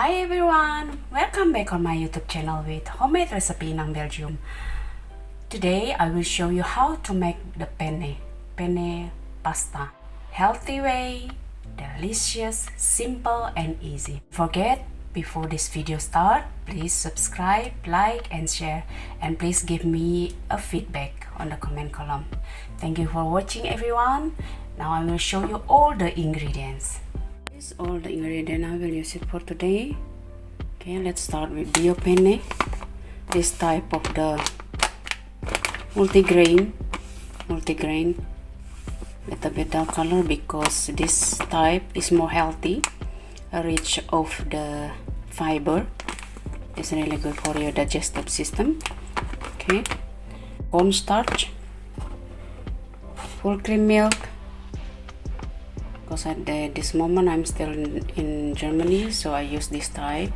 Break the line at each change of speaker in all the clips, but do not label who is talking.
Hi everyone! Welcome back on my YouTube channel with homemade recipe Inang Belgium. Today I will show you how to make the penne pasta. Healthy way, delicious, simple and easy. Forget before this video start, please subscribe, like and share, and please give me a feedback on the comment column. Thank you for watching everyone. Now I will show you all the ingredients. This is all the ingredients I will use it for today. Okay, let's start with bio penne. This type of the multigrain, little bit dark color because this type is more healthy, rich of the fiber. It's really good for your digestive system. Okay, cornstarch, full cream milk. Because at this moment I'm still in Germany, so I use this type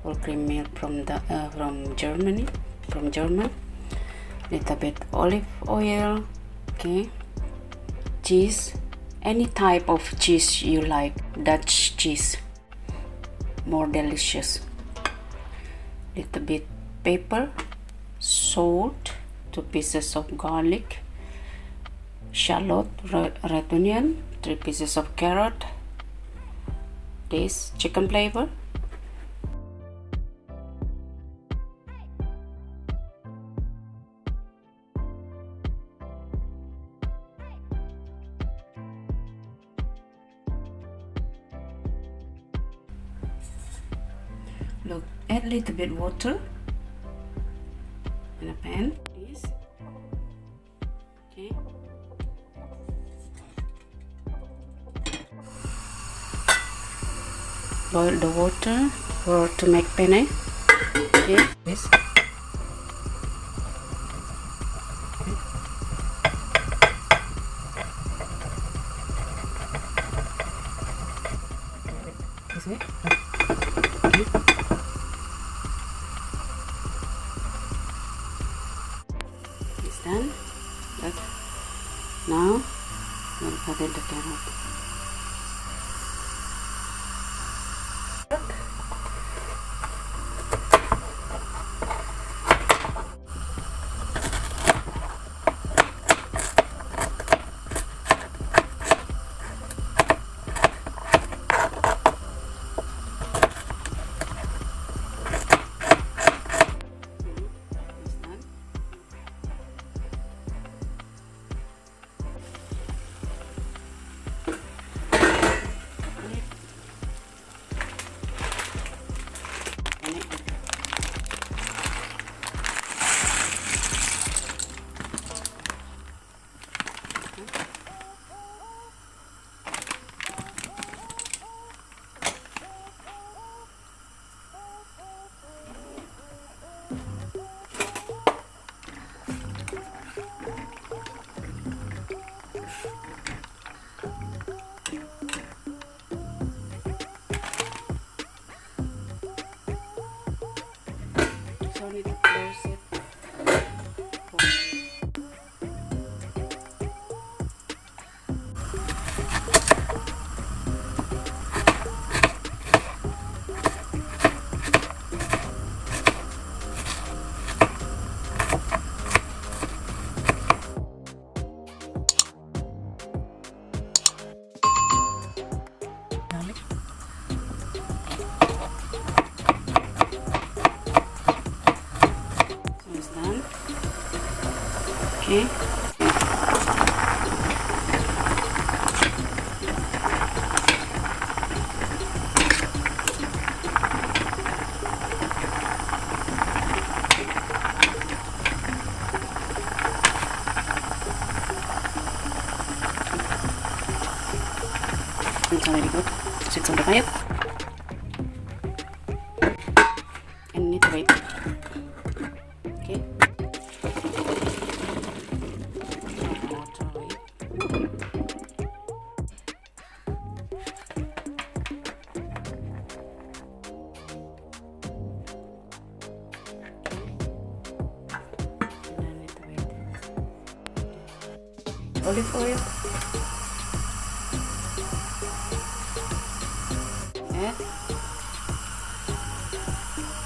full cream milk from German. Little bit olive oil. Okay, cheese, any type of cheese you like. Dutch cheese, more delicious. Little bit pepper, salt, 2 pieces of garlic, shallot, red onion, 3 pieces of carrot, this chicken flavor, look, add a little bit water in a pan, please. Okay, boil the water to make penne. Okay, this. This way. Okay. It's done. Good. Now we'll cut in the carrot. So need to close it. Okay. It's already good. So it's on the fire. And need to wait. Okay. Olive oil, add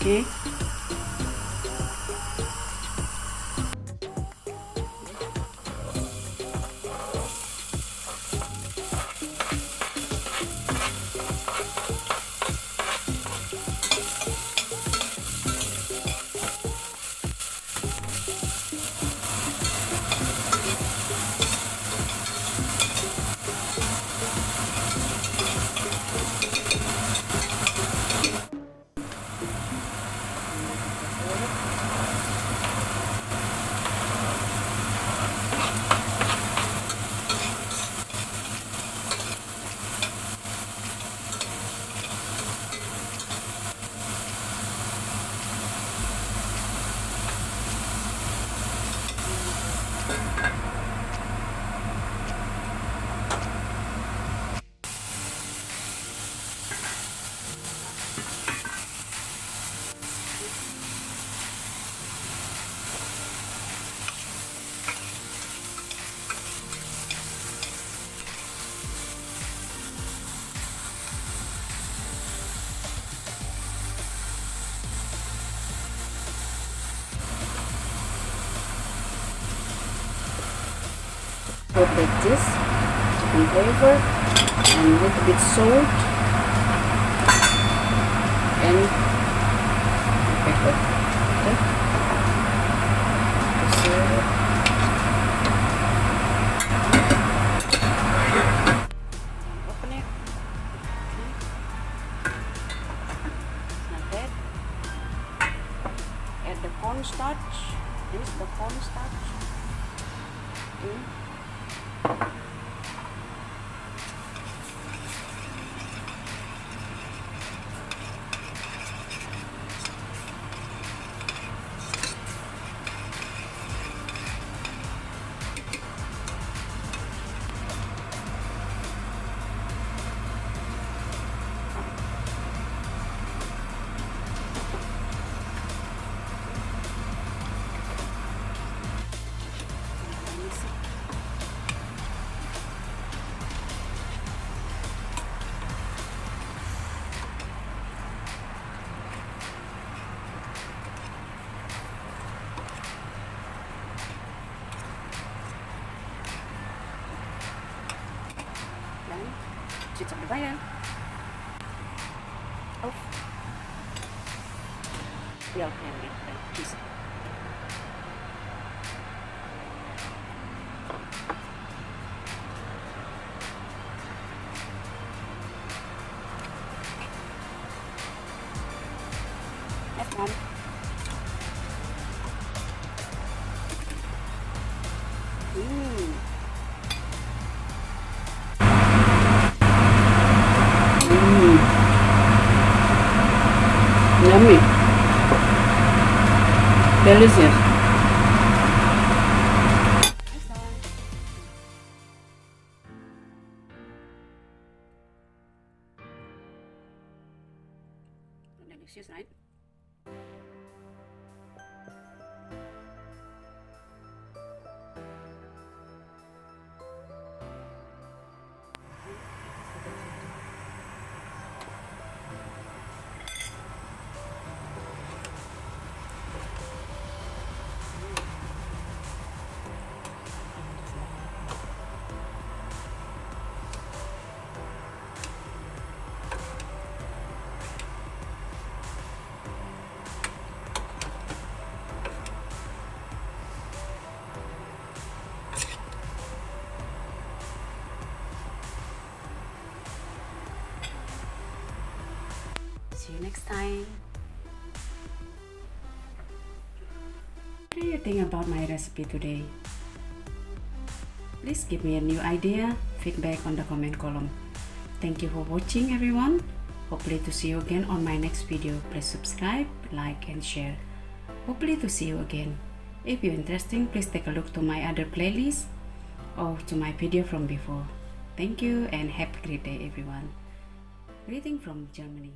Okay. Put like this, chicken flavor, and a little bit salt and pepper. Okay. Open it. Like that. Add the cornstarch. This is the cornstarch. Switch off the fire. Off. We all have it. Please. That's one. Yummy. Delicious. Delicious, right? See you next time. What do you think about my recipe today? Please give me a new idea, feedback on the comment column. Thank you for watching, everyone. Hopefully to see you again on my next video. Please subscribe, like and share. Hopefully to see you again. If you're interested, please take a look to my other playlist or to my video from before. Thank you and have a great day, everyone. Greeting from Germany.